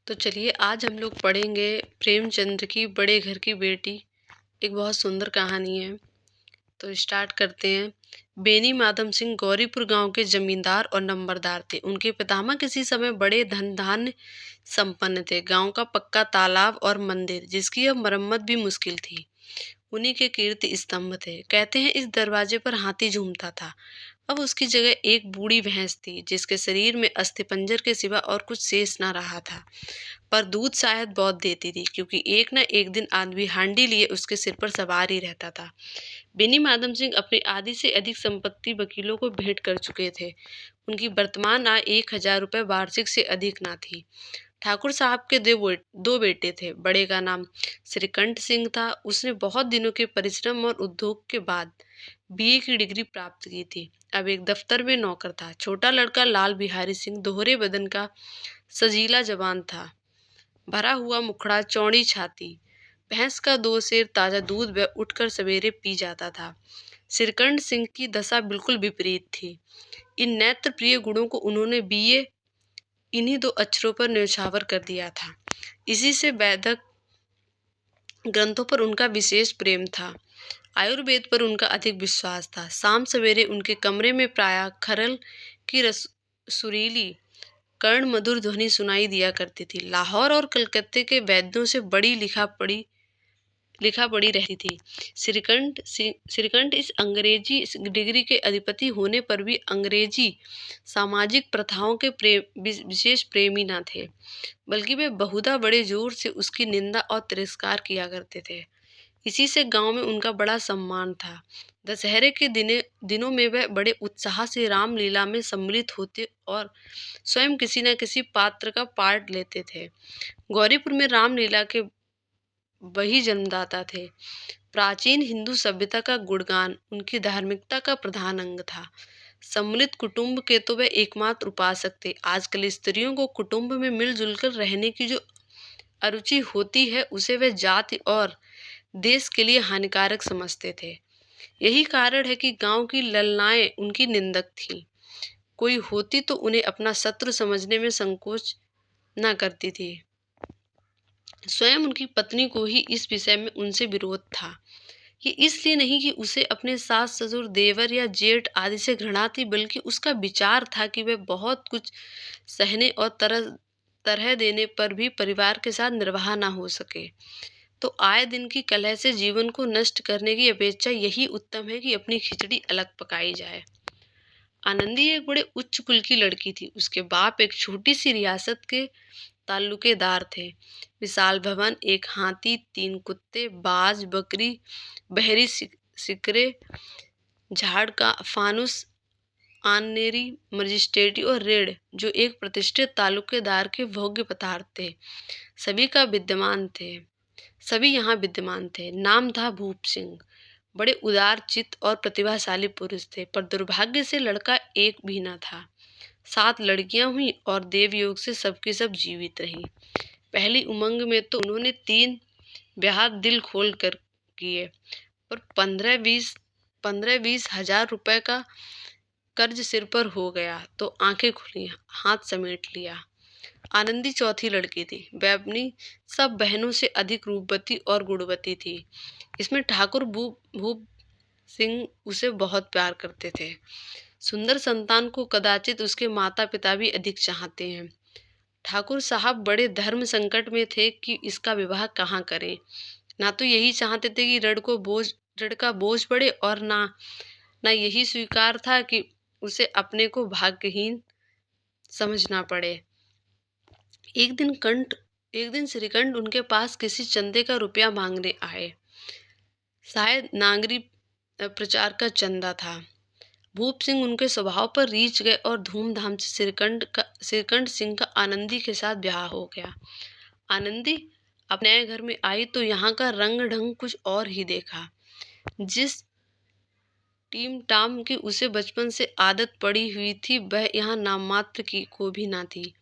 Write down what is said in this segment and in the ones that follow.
तो चलिए आज हम लोग पढ़ेंगे प्रेमचंद्र की बड़े घर की बेटी। एक बहुत सुंदर कहानी है। तो स्टार्ट करते हैं। बेनी माधव सिंह गौरीपुर गांव के जमींदार और नंबरदार थे। उनके पितामह किसी समय बड़े धन धान्य संपन्न थे। गांव का पक्का तालाब और मंदिर, जिसकी अब मरम्मत भी मुश्किल थी, उन्हीं के कीर्ति स्तंभ थे। कहते हैं इस दरवाजे पर हाथी झूमता था। अब उसकी जगह एक बूढ़ी भैंस थी, जिसके शरीर में अस्थिपंजर के सिवा और कुछ शेष न रहा था। पर दूध शायद बहुत देती थी, क्योंकि एक न एक दिन आदमी हांडी लिए उसके सिर पर सवार ही रहता था। बेनी माधव सिंह अपनी आधी से अधिक संपत्ति वकीलों को भेंट कर चुके थे। उनकी वर्तमान आय 1,000 रुपये वार्षिक से अधिक न थी। ठाकुर साहब के दो बेटे थे। बड़े का नाम श्रीकंठ सिंह था। उसने बहुत दिनों के परिश्रम और उद्योग के बाद बीए की डिग्री प्राप्त की थी। अब एक दफ्तर में नौकर था। छोटा लड़का लाल बिहारी सिंह दोहरे बदन का सजीला जवान था। भरा हुआ मुखड़ा, चौड़ी छाती, भैंस का 2 सेर ताजा दूध वह उठकर सवेरे पी जाता था। श्रीकंठ सिंह की दशा बिल्कुल विपरीत थी। इन नेत्र प्रिय गुणों को उन्होंने बीए इन्हीं 2 अक्षरों पर न्यौछावर कर दिया था। इसी से वैदिक ग्रंथों पर उनका विशेष प्रेम था। आयुर्वेद पर उनका अधिक विश्वास था। शाम सवेरे उनके कमरे में प्रायः खरल की सुरीली कर्ण मधुर ध्वनि सुनाई दिया करती थी। लाहौर और कलकत्ते के वैद्यों से बड़ी लिखा पड़ी रहती थी। श्रीकंठ इस अंग्रेजी डिग्री के अधिपति होने पर भी अंग्रेजी सामाजिक प्रथाओं के विशेष प्रेमी न थे, बल्कि वे बहुधा बड़े जोर से उसकी निंदा और तिरस्कार किया करते थे। इसी से गांव में उनका बड़ा सम्मान था। दशहरे के दिनों में वह बड़े उत्साह से रामलीला में सम्मिलित होते और स्वयं किसी न किसी पात्र का पार्ट लेते थे। गौरीपुर में रामलीला के वही जन्मदाता थे। प्राचीन हिंदू सभ्यता का गुणगान उनकी धार्मिकता का प्रधान अंग था। सम्मिलित कुटुंब के तो वे एकमात्र उपासक थे। आजकल स्त्रियों को कुटुंब में मिलजुल कर रहने की जो अरुचि होती है, उसे वे जाति और देश के लिए हानिकारक समझते थे। यही कारण है कि गांव की ललनाएं उनकी निंदक थीं। कोई होती तो उन्हें अपना शत्रु समझने में संकोच न करती थी। स्वयं उनकी पत्नी को ही इस विषय में उनसे विरोध था। ये इसलिए नहीं कि उसे अपने सास ससुर, देवर या जेठ आदि से घृणा थी, बल्कि उसका विचार था कि वह बहुत कुछ सहने और तरह देने पर भी परिवार के साथ निर्वाह ना हो सके, तो आए दिन की कलह से जीवन को नष्ट करने की अपेक्षा यही उत्तम है कि अपनी खिचड़ी अलग पकाई जाए। आनंदी एक बड़े उच्च कुल की लड़की थी। उसके बाप एक छोटी सी रियासत के ताल्लुकेदार थे। विशाल भवन, एक हाथी, 3 कुत्ते, बाज, बकरी, बहरी सिकरे, झाड़ का फानुस, आनेरी, मजिस्ट्रेटी और रेड़, जो एक प्रतिष्ठित तालुकेदार के भोग्य पदार्थ थे, सभी यहाँ विद्यमान थे। नाम था भूप सिंह। बड़े उदार चित्त और प्रतिभाशाली पुरुष थे, पर दुर्भाग्य से लड़का एक भी न था। 7 लड़कियां हुई और देवयोग से सबकी सब जीवित रहीं। पहली उमंग में तो उन्होंने 3 ब्याह दिल खोल कर किए, पर 15-20 हजार रुपए का कर्ज सिर पर हो गया तो आंखें खुली, हाथ समेट लिया। आनंदी चौथी लड़की थी। वह अपनी सब बहनों से अधिक रूपवती और गुणवती थी। इसमें ठाकुर भूप सिंह उसे बहुत प्यार करते थे। सुंदर संतान को कदाचित उसके माता पिता भी अधिक चाहते हैं। ठाकुर साहब बड़े धर्म संकट में थे कि इसका विवाह कहाँ करें। ना तो यही चाहते थे कि ऋण का बोझ बढ़े, और ना यही स्वीकार था कि उसे अपने को भाग्यहीन समझना पड़े। एक दिन श्रीकंठ उनके पास किसी चंदे का रुपया मांगने आए। शायद नागरी प्रचार का चंदा था। भूप सिंह उनके स्वभाव पर रीझ गए और धूमधाम से श्रीकंठ सिंह का आनंदी के साथ ब्याह हो गया। आनंदी अपने नए घर में आई तो यहाँ का रंग ढंग कुछ और ही देखा। जिस टीम टाम की उसे बचपन से आदत पड़ी हुई थी, वह यहाँ नाम मात्र की को भी ना थी।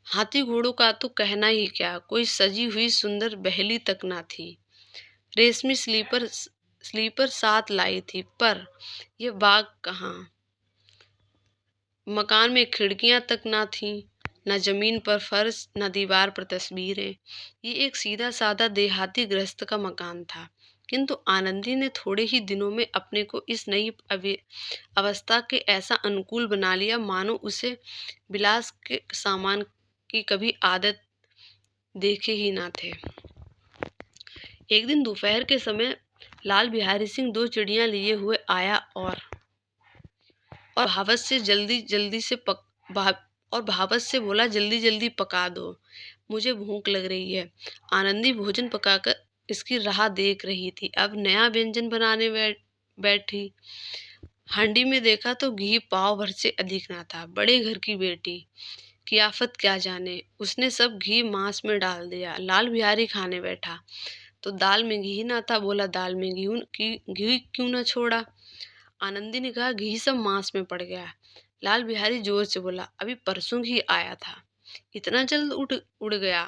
हाथी घोड़ों का तो कहना ही क्या, कोई सजी हुई सुंदर बहेली तक ना थी। रेशमी स्लीपर 7 लाई थी, पर यह बाग कहाँ। मकान में खिड़कियां तक ना थीं। न जमीन पर फर्श, न दीवार पर तस्वीरें। ये एक सीधा साधा देहाती गृहस्थ का मकान था, किंतु आनंदी ने थोड़े ही दिनों में अपने को इस नई अवस्था के ऐसा अनुकूल बना लिया मानो उसे विलास के सामान की कभी आदत देखे ही ना थे। एक दिन दोपहर के समय लाल बिहारी सिंह दो चिड़ियां लिए हुए आया और भावत से बोला, जल्दी जल्दी पका दो, मुझे भूख लग रही है। आनंदी भोजन पकाकर इसकी राह देख रही थी। अब नया व्यंजन बनाने बैठी। हांडी में देखा तो घी पाव भर से अधिक ना था। बड़े घर की बेटी की आफत क्या जाने, उसने सब घी मांस में डाल दिया। लाल बिहारी खाने बैठा तो दाल में घी ना था। बोला, दाल में घी क्यों ना छोड़ा? आनंदी ने कहा, घी सब मांस में पड़ गया। लाल बिहारी जोर से बोला, अभी परसों घी आया था, इतना जल्द उड़ गया?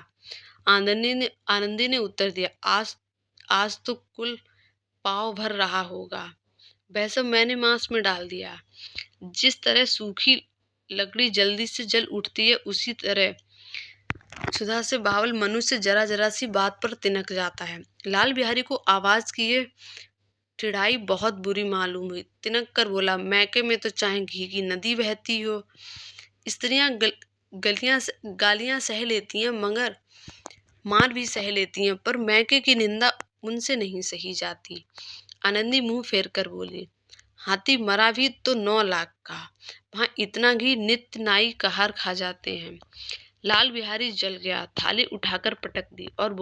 आनंदी ने उत्तर दिया, आज तो कुल पाव भर रहा होगा। वह सब मैंने मांस में डाल दिया। जिस तरह सूखी लकड़ी जल्दी से जल उठती है, उसी तरह सुधा से बावल मनुष्य जरा जरा सी बात पर तिनक जाता है। लाल बिहारी को आवाज की ये चिढ़ाई बहुत बुरी मालूम हुई। तिनक कर बोला, मैके में तो चाहे घी की नदी बहती हो। स्त्रियां गालियां सह लेती हैं, मगर मार भी सह लेती हैं, पर मैके की निंदा उनसे नहीं सही जाती। आनंदी मुंह फेर कर बोली, हाथी मरा भी तो 9 लाख का, वहां इतना घी नित्य नाई कहार खा जाते हैं। लाल बिहारी जल गया, थाली उठाकर पटक दी और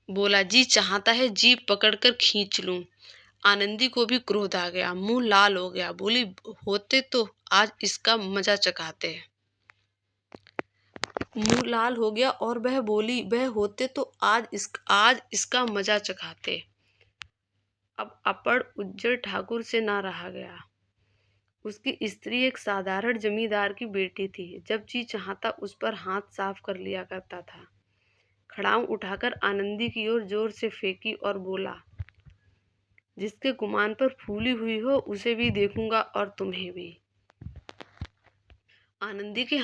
बोला, जी चाहता है जीभ पकड़कर खींच लूं। आनंदी को भी क्रोध आ गया, मुंह लाल हो गया। बोली, होते तो आज इसका मजा चखाते। मुंह लाल हो गया और वह बोली, वह होते तो आज इसका मजा चखाते। अब अपड़ उज्जर ठाकुर से ना रहा गया। उसकी स्त्री एक साधारण जमींदार की बेटी थी। जब जी चाहता उस पर हाथ साफ कर लिया करता था। खड़ाऊ उठाकर आनंदी की ओर जोर से फेंकी और बोला, जिसके गुमान पर फूली हुई हो उसे भी देखूंगा और तुम्हें भी। आनंदी ने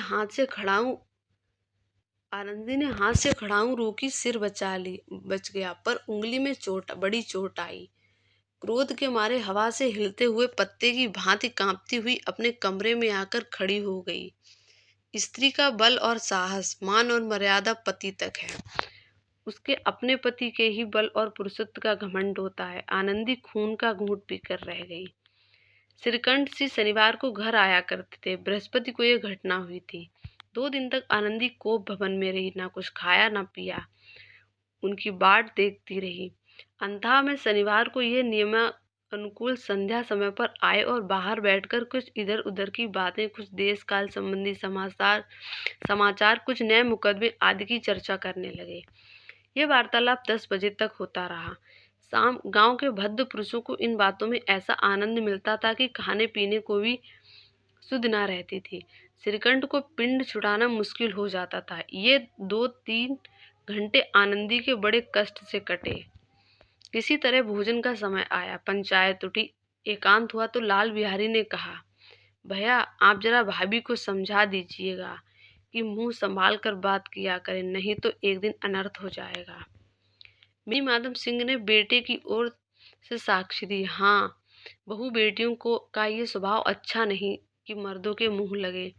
हाथ से खड़ाऊ रोकी, सिर बच गया, पर उंगली में बड़ी चोट आई। क्रोध के मारे हवा से हिलते हुए पत्ते की भांति कांपती हुई अपने कमरे में आकर खड़ी हो गई। स्त्री का बल और साहस, मान और मर्यादा पति तक है। उसके अपने पति के ही बल और पुरुषत्व का घमंड होता है। आनंदी खून का घूंट पीकर रह गई। श्रीकंठ सिंह शनिवार को घर आया करते थे। बृहस्पति को यह घटना हुई थी। 2 दिन तक आनंदी कोप भवन में रही, ना कुछ खाया ना पिया, उनकी बाट देखती रही। अंतः में शनिवार को यह नियमानुकूल संध्या समय पर आए और बाहर बैठकर कुछ इधर उधर की बातें, कुछ देश काल संबंधी समाचार, कुछ नए मुकदमे आदि की चर्चा करने लगे। यह वार्तालाप 10 बजे तक होता रहा। शाम गांव के भद्र पुरुषों को इन बातों में ऐसा आनंद मिलता था कि खाने पीने को भी सुध ना रहती थी। श्रीकंठ को पिंड छुड़ाना मुश्किल हो जाता था। ये 2-3 घंटे आनंदी के बड़े कष्ट से कटे। किसी तरह भोजन का समय आया, पंचायत उठी, एकांत हुआ तो लाल बिहारी ने कहा, भैया आप जरा भाभी को समझा दीजिएगा कि मुंह संभाल कर बात किया करें, नहीं तो एक दिन अनर्थ हो जाएगा। मेरी माधव सिंह ने बेटे की ओर से साक्षी दी, हाँ, बहू बेटियों का ये स्वभाव अच्छा नहीं कि मर्दों के मुंह लगे।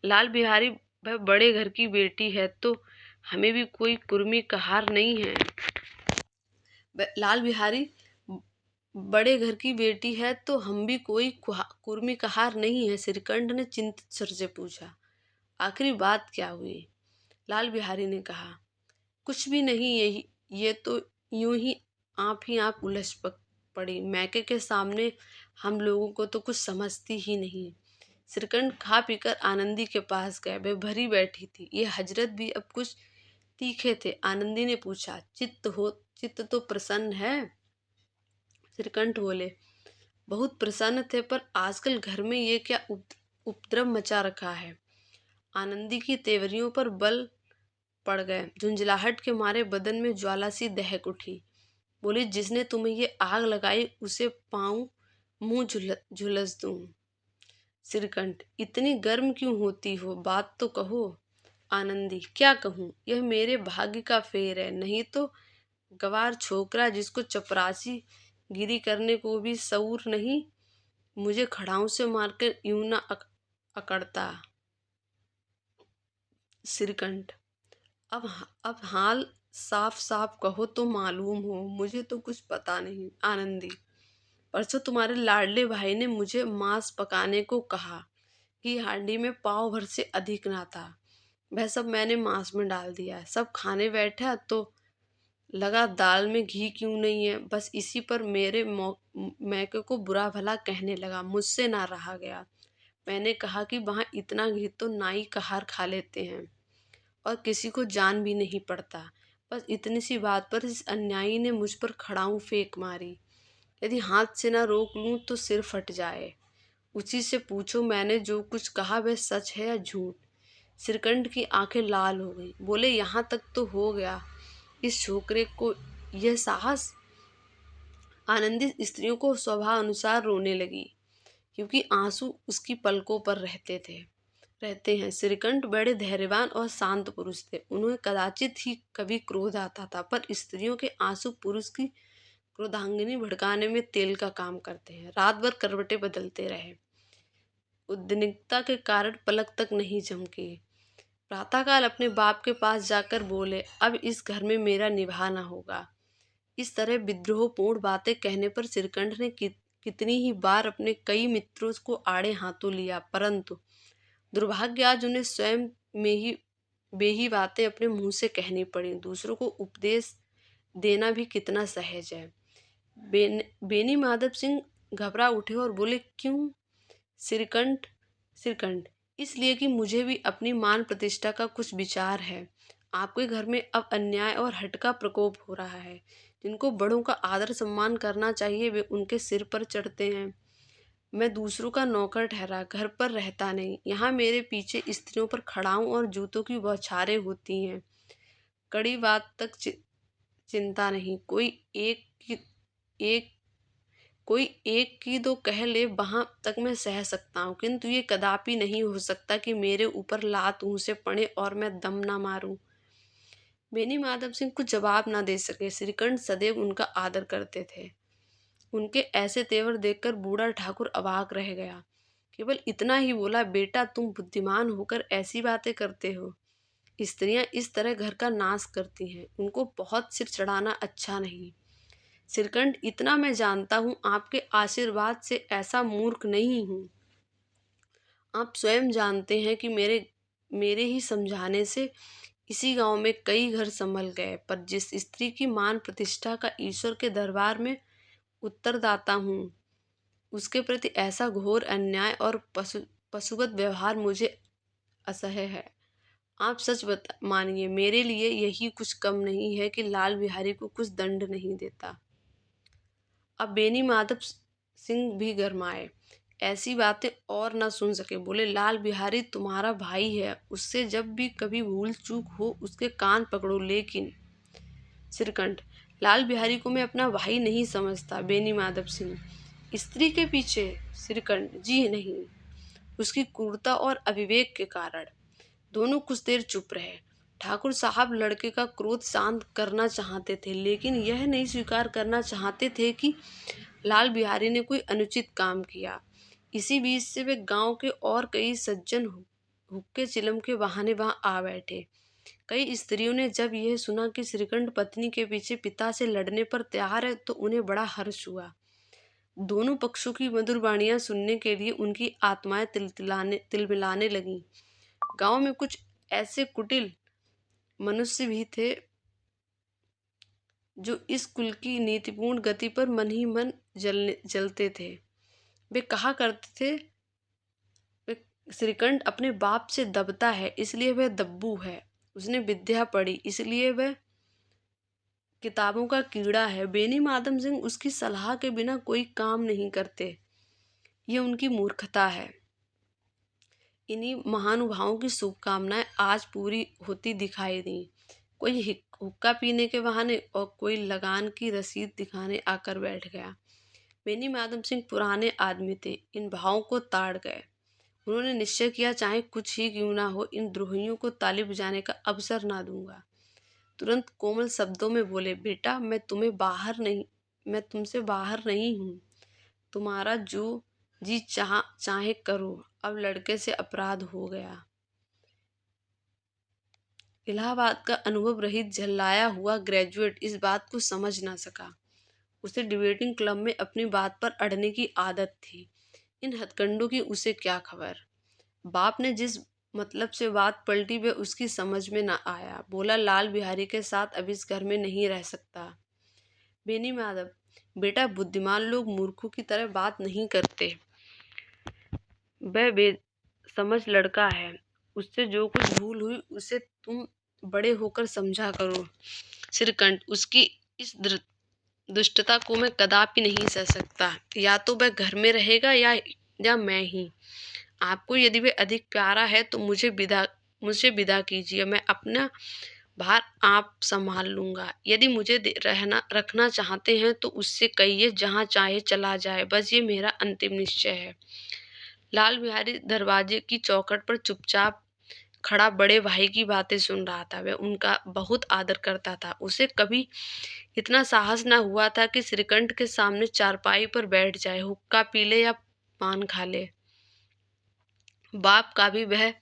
लाल बिहारी, वह बड़े घर की बेटी है तो हमें भी कोई कुर्मी कहार नहीं है। लाल बिहारी, बड़े घर की बेटी है तो हम भी कोई कुर्मी कहार नहीं है। श्रीकंठ ने चिंतित स्वर से पूछा, आखिरी बात क्या हुई? लाल बिहारी ने कहा, कुछ भी नहीं, ये तो यूं ही आप उलझ पड़ी। मैके के सामने हम लोगों को तो कुछ समझती ही नहीं। श्रीकंठ खा पीकर आनंदी के पास गए। वे भरी बैठी थी। ये हजरत भी अब कुछ तीखे थे। आनंदी ने पूछा, चित्त तो प्रसन्न है? श्रीकंठ बोले, बहुत प्रसन्न थे, पर आजकल घर में ये क्या उपद्रव मचा रखा है। आनंदी की तेवरियों पर बल पड़ गए। झुंझलाहट के मारे बदन में ज्वाला सी दहक उठी। बोली, जिसने तुम्हें ये आग लगाई उसे पाऊं मुंह झुलस दूं। श्रीकंठ, इतनी गर्म क्यों होती हो, बात तो कहो। आनंदी, क्या कहूँ, यह मेरे भाग्य का फेर है, नहीं तो गवार छोकरा जिसको चपरासी गिरी करने को भी सऊर नहीं, मुझे खड़ाऊ से मारकर यूं ना अकड़ता। श्रीकंठ, अब हाल साफ साफ कहो तो मालूम हो, मुझे तो कुछ पता नहीं। आनंदी, परसों तुम्हारे लाडले भाई ने मुझे मांस पकाने को कहा कि हांडी में पाव भर से अधिक ना था। वह सब मैंने मांस में डाल दिया। सब खाने बैठा तो लगा दाल में घी क्यों नहीं है, बस इसी पर मेरे मैके को बुरा भला कहने लगा। मुझसे ना रहा गया। मैंने कहा कि वहाँ इतना घी तो नाई कहार खा लेते हैं और किसी को जान भी नहीं पड़ता। बस इतनी सी बात पर इस अन्यायी ने मुझ पर खड़ाऊं फेंक मारी। यदि हाथ से ना रोक लूं तो सिर फट जाए। उसी से पूछो मैंने जो कुछ कहा वह सच है या झूठ। श्रीकंठ की आंखें लाल हो गई। बोले, यहाँ तक तो हो गया, इस छोकरे को यह साहस। आनंदित स्त्रियों को स्वभाव अनुसार रोने लगी, क्योंकि आंसू उसकी पलकों पर रहते हैं। श्रीकंठ बड़े धैर्यवान और शांत पुरुष थे। उन्हें कदाचित ही कभी क्रोध आता था, पर स्त्रियों के आंसू पुरुष की क्रोधांगिनी भड़काने में तेल का काम करते हैं। रात भर करवटें बदलते रहे, उद्विग्नता के कारण पलक तक नहीं झपकी। प्रातःकाल अपने बाप के पास जाकर बोले, अब इस घर में मेरा निभाना होगा। इस तरह विद्रोहपूर्ण बातें कहने पर श्रीकंठ ने कितनी ही बार अपने कई मित्रों को आड़े हाथों लिया, परंतु दुर्भाग्य आज उन्हें स्वयं में ही बेही बातें अपने मुंह से कहनी पड़ी। दूसरों को उपदेश देना भी कितना सहज है। बेनी माधव सिंह घबरा उठे और बोले, क्यों? श्रीकंठ, इसलिए कि मुझे भी अपनी मान प्रतिष्ठा का कुछ विचार है। आपके घर में अब अन्याय और हट का प्रकोप हो रहा है। जिनको बड़ों का आदर सम्मान करना चाहिए वे उनके सिर पर चढ़ते हैं। मैं दूसरों का नौकर ठहरा घर पर रहता नहीं। यहाँ मेरे पीछे स्त्रियों पर खड़ाऊं और जूतों की बौछारें होती हैं। कड़ी बात तक चिंता नहीं। एक कोई एक की दो कह ले वहां तक मैं सह सकता हूँ, किंतु ये कदापि नहीं हो सकता कि मेरे ऊपर लात मुंह से पड़े और मैं दम ना मारूं। बेनी माधव सिंह कुछ जवाब ना दे सके। श्रीकंठ सदैव उनका आदर करते थे। उनके ऐसे तेवर देखकर बूढ़ा ठाकुर अवाक रह गया। केवल इतना ही बोला, बेटा तुम बुद्धिमान होकर ऐसी बातें करते हो। स्त्रियां इस तरह घर का नाश करती हैं, उनको बहुत सिर चढ़ाना अच्छा नहीं। श्रीकंठ, इतना मैं जानता हूँ, आपके आशीर्वाद से ऐसा मूर्ख नहीं हूँ। आप स्वयं जानते हैं कि मेरे ही समझाने से इसी गांव में कई घर संभल गए, पर जिस स्त्री की मान प्रतिष्ठा का ईश्वर के दरबार में उत्तरदाता हूँ, उसके प्रति ऐसा घोर अन्याय और पशुवत व्यवहार मुझे असह्य है। आप सच मानिए, मेरे लिए यही कुछ कम नहीं है कि लाल बिहारी को कुछ दंड नहीं देता। अब बेनी माधव सिंह भी गरमाए, ऐसी बातें और न सुन सके। बोले, लाल बिहारी तुम्हारा भाई है, उससे जब भी कभी भूल चूक हो उसके कान पकड़ो। लेकिन श्रीकंठ, लाल बिहारी को मैं अपना भाई नहीं समझता। बेनी माधव सिंह, स्त्री के पीछे? श्रीकंठ, जी नहीं, उसकी क्रूरता और अविवेक के कारण। दोनों कुछ देर चुप रहे। ठाकुर साहब लड़के का क्रोध शांत करना चाहते थे, लेकिन यह नहीं स्वीकार करना चाहते थे कि लाल बिहारी ने कोई अनुचित काम किया। इसी बीच से वे गांव के और कई सज्जन हुक्के चिलम के बहाने वहां आ बैठे। कई स्त्रियों ने जब यह सुना कि श्रीकंठ पत्नी के पीछे पिता से लड़ने पर तैयार है तो उन्हें बड़ा हर्ष हुआ। दोनों पक्षों की मधुर वाणियां सुनने के लिए उनकी आत्माएं तिलमिलाने लगीं। गांव में कुछ ऐसे कुटिल मनुष्य भी थे जो इस कुल की नीतिपूर्ण गति पर मन ही मन जलते थे। वे कहा करते थे, श्रीकंठ अपने बाप से दबता है इसलिए वह दब्बू है, उसने विद्या पढ़ी इसलिए वह किताबों का कीड़ा है। बेनी माधव सिंह उसकी सलाह के बिना कोई काम नहीं करते, ये उनकी मूर्खता है। इन्हीं महानुभावों की शुभकामनाएं आज पूरी होती दिखाई दी। कोई हुक्का पीने के बहाने और कोई लगान की रसीद दिखाने आकर बैठ गया। बेनी माधव सिंह पुराने आदमी थे, इन भावों को ताड़ गए। उन्होंने निश्चय किया, चाहे कुछ ही क्यों ना हो, इन द्रोहियों को ताली बजाने का अवसर ना दूंगा। तुरंत कोमल शब्दों में बोले, बेटा मैं तुमसे बाहर नहीं हूँ। तुम्हारा जो जी चाहे करो। अब लड़के से अपराध हो गया। इलाहाबाद का अनुभव रहित झल्लाया हुआ ग्रेजुएट इस बात को समझ ना सका। उसे डिबेटिंग क्लब में अपनी बात पर अड़ने की आदत थी। इन हथकंडों की उसे क्या खबर। बाप ने जिस मतलब से बात पलटी वह उसकी समझ में न आया। बोला, लाल बिहारी के साथ अब इस घर में नहीं रह सकता। बेनी माधव, बेटा बुद्धिमान लोग मूर्खों की तरह बात नहीं करते। वह बेसमझ लड़का है। उससे जो कुछ भूल हुई उसे तुम बड़े होकर समझा करो। श्रीकंठ, उसकी इस दुष्टता को मैं कदापि नहीं सह सकता। या तो वह घर में रहेगा या मैं ही। आपको यदि वह अधिक प्यारा है तो मुझे विदा कीजिए। मैं अपना भार आप संभाल लूंगा। यदि मुझे रखना चाहते हैं तो उससे कहिए जहां चाहे चला जाए। बस ये मेरा अंतिम निश्चय है। लाल बिहारी दरवाजे की चौखट पर चुपचाप खड़ा बड़े भाई की बातें सुन रहा था। वह उनका बहुत आदर करता था। उसे कभी इतना साहस न हुआ था कि श्रीकंठ के सामने चारपाई पर बैठ जाए, हुक्का पी ले या पान खा ले। बाप का भी वह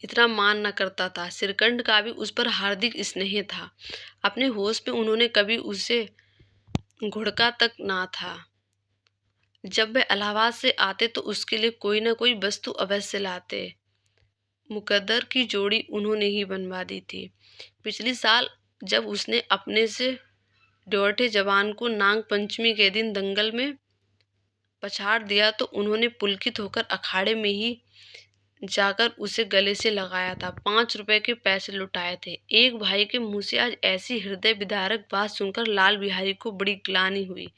इतना मान न करता था। श्रीकंठ का भी उस पर हार्दिक स्नेह था। अपने होश में उन्होंने कभी उसे घुड़का तक ना था। जब वह इलाहाबाद से आते तो उसके लिए कोई न कोई वस्तु अवश्य लाते। मुकद्दर की जोड़ी उन्होंने ही बनवा दी थी। पिछली साल जब उसने अपने से डोरठे जवान को नाग पंचमी के दिन दंगल में पछाड़ दिया तो उन्होंने पुलकित होकर अखाड़े में ही जाकर उसे गले से लगाया था। 5 रुपए के पैसे लुटाए थे। एक भाई के मुंह से आज ऐसी हृदय विदारक बात सुनकर लाल बिहारी को बड़ी ग्लानि हुई।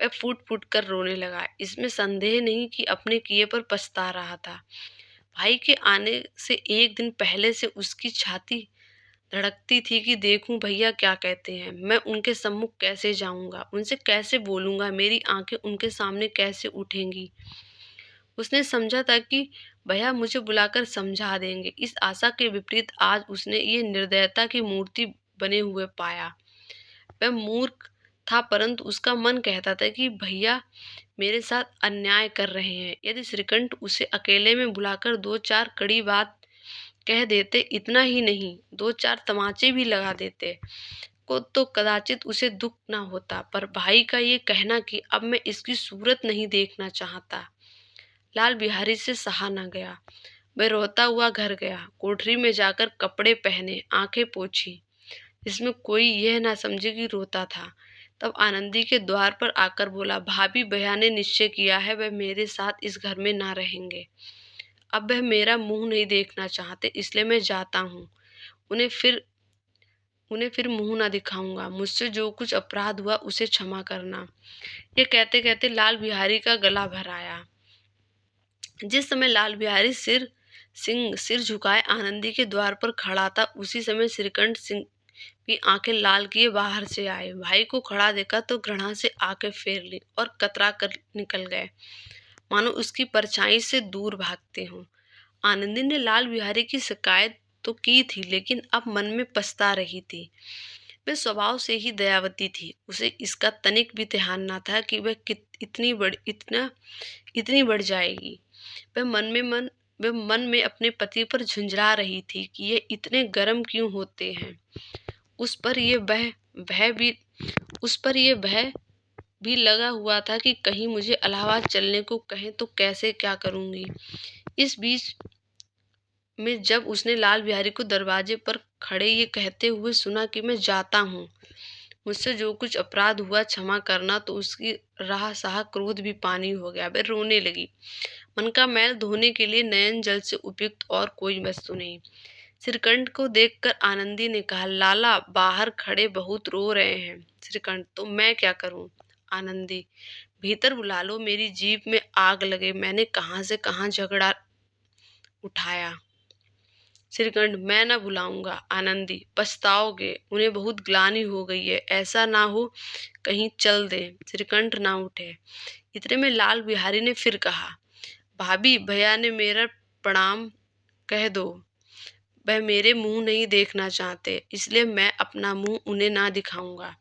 वह फूट फूट कर रोने लगा। इसमें संदेह नहीं कि अपने किए पर पछता रहा था। भाई के आने से एक दिन पहले से उसकी छाती धड़कती थी कि देखूं भैया क्या कहते हैं। मैं उनके सम्मुख कैसे जाऊंगा, उनसे कैसे बोलूंगा, मेरी आंखें उनके सामने कैसे उठेंगी। उसने समझा था कि भैया मुझे बुलाकर समझा देंगे। इस आशा के विपरीत आज उसने ये निर्दयता की मूर्ति बने हुए पाया। वह मूर्ख था, परंतु उसका मन कहता था कि भैया मेरे साथ अन्याय कर रहे हैं। यदि श्रीकंठ उसे अकेले में बुलाकर 2-4 कड़ी बात कह देते, इतना ही नहीं 2-4 तमाचे भी लगा देते को तो कदाचित उसे दुख ना होता। पर भाई का ये कहना कि अब मैं इसकी सूरत नहीं देखना चाहता, लाल बिहारी से सहा न गया। वह रोता हुआ घर गया। कोठरी में जाकर कपड़े पहने, आंखें पोंछी, इसमें कोई यह ना समझे कि रोता था। तब आनंदी के द्वार पर आकर बोला, भाभी भैया ने निश्चय किया है, वह मेरे साथ इस घर में ना रहेंगे। अब वह मेरा मुंह नहीं देखना चाहते, इसलिए मैं जाता हूँ। उन्हें फिर मुंह ना दिखाऊंगा। मुझसे जो कुछ अपराध हुआ उसे क्षमा करना। ये कहते कहते लाल बिहारी का गला भर आया। जिस समय लाल बिहारी सिर झुकाए आनंदी के द्वार पर खड़ा था, उसी समय श्रीकंठ सिंह भी आंखें लाल किए बाहर से आए। भाई को खड़ा देखा तो घृणा से आंखें फेर ली और कतरा कर निकल गए, मानो उसकी परछाई से दूर भागते हों। आनंदी ने लाल बिहारी की शिकायत तो की थी, लेकिन अब मन में पछता रही थी। वह स्वभाव से ही दयावती थी। उसे इसका तनिक भी ध्यान न था कि वह इतनी बढ़ जाएगी। वह मन में अपने पति पर झुंझला रही थी कि ये इतने गर्म क्यों होते हैं। उस पर यह भय भी लगा हुआ था कि कहीं मुझे इलाहाबाद चलने को कहें तो कैसे क्या करूंगी। इस बीच में जब उसने लाल बिहारी को दरवाजे पर खड़े ये कहते हुए सुना कि मैं जाता हूँ, मुझसे जो कुछ अपराध हुआ क्षमा करना, तो उसकी राह सहा क्रोध भी पानी हो गया। वह रोने लगी। मन का मैल धोने के लिए नयन जल से उपयुक्त और कोई वस्तु नहीं। श्रीकंठ को देखकर आनंदी ने कहा, लाला बाहर खड़े बहुत रो रहे हैं। श्रीकंठ, तो मैं क्या करूं। आनंदी, भीतर बुला लो, मेरी जीभ में आग लगे, मैंने कहां से कहां झगड़ा उठाया। श्रीकंठ, मैं न बुलाऊंगा। आनंदी, पछताओगे, उन्हें बहुत ग्लानि हो गई है, ऐसा ना हो कहीं चल दे। श्रीकंठ ना उठे। इतने में लाल बिहारी ने फिर कहा, भाभी, भैया ने मेरा प्रणाम कह दो। वह मेरे मुंह नहीं देखना चाहते, इसलिए मैं अपना मुंह उन्हें ना दिखाऊंगा।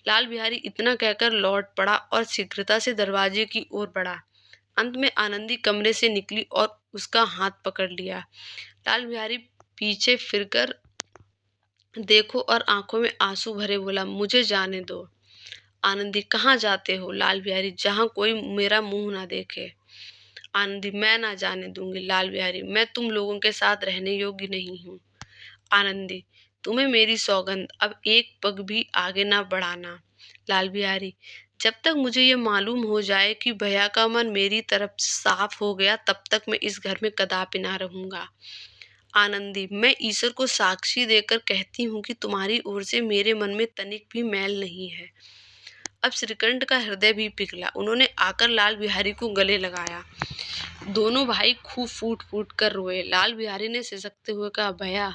लाल बिहारी इतना कहकर लौट पड़ा और शीघ्रता से दरवाजे की ओर बढ़ा। अंत में आनंदी कमरे से निकली और उसका हाथ पकड़ लिया। लाल बिहारी पीछे फिरकर देखो और आंखों में आंसू भरे बोला, मुझे जाने दो। आनंदी, कहाँ जाते हो? लाल बिहारी, जहां कोई मेरा मुंह ना देखे। आनंदी, मैं ना जाने दूंगी। लाल बिहारी, मैं तुम लोगों के साथ रहने योग्य नहीं हूँ। आनंदी, तुम्हें मेरी सौगंध, अब एक पग भी आगे ना बढ़ाना। लाल बिहारी, जब तक मुझे ये मालूम हो जाए कि भैया का मन मेरी तरफ से साफ हो गया, तब तक मैं इस घर में कदापि ना रहूंगा। आनंदी, मैं ईश्वर को साक्षी देकर कहती हूँ कि तुम्हारी ओर से मेरे मन में तनिक भी मैल नहीं है। अब श्रीकंठ का हृदय भी पिघला। उन्होंने आकर लाल बिहारी को गले लगाया। दोनों भाई खूब फूट फूट कर रोए। लाल बिहारी ने सिसकते हुए कहा, भैया,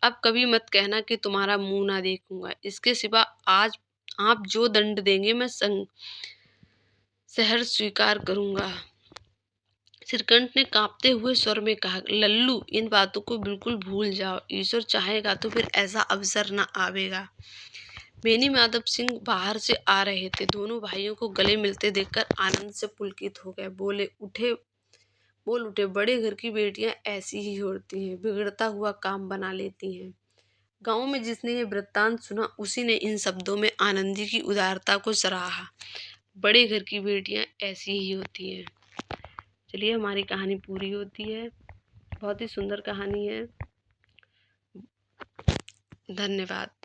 अब कभी मत कहना कि तुम्हारा मुंह ना देखूंगा। इसके सिवा आज आप जो दंड देंगे मैं सहर्ष स्वीकार करूंगा। श्रीकंठ ने कांपते हुए स्वर में कहा, लल्लू, इन बातों को बिल्कुल भूल जाओ। ईश्वर चाहेगा तो फिर ऐसा अवसर न आवेगा। बेनी माधव सिंह बाहर से आ रहे थे। दोनों भाइयों को गले मिलते देखकर आनंद से पुलकित हो गए। बोल उठे, बड़े घर की बेटियां ऐसी ही होती हैं, बिगड़ता हुआ काम बना लेती हैं। गांव में जिसने ये वृत्तांत सुना, उसी ने इन शब्दों में आनंदी की उदारता को सराहा। बड़े घर की बेटियां ऐसी ही होती हैं। चलिए, हमारी कहानी पूरी होती है। बहुत ही सुंदर कहानी है। धन्यवाद।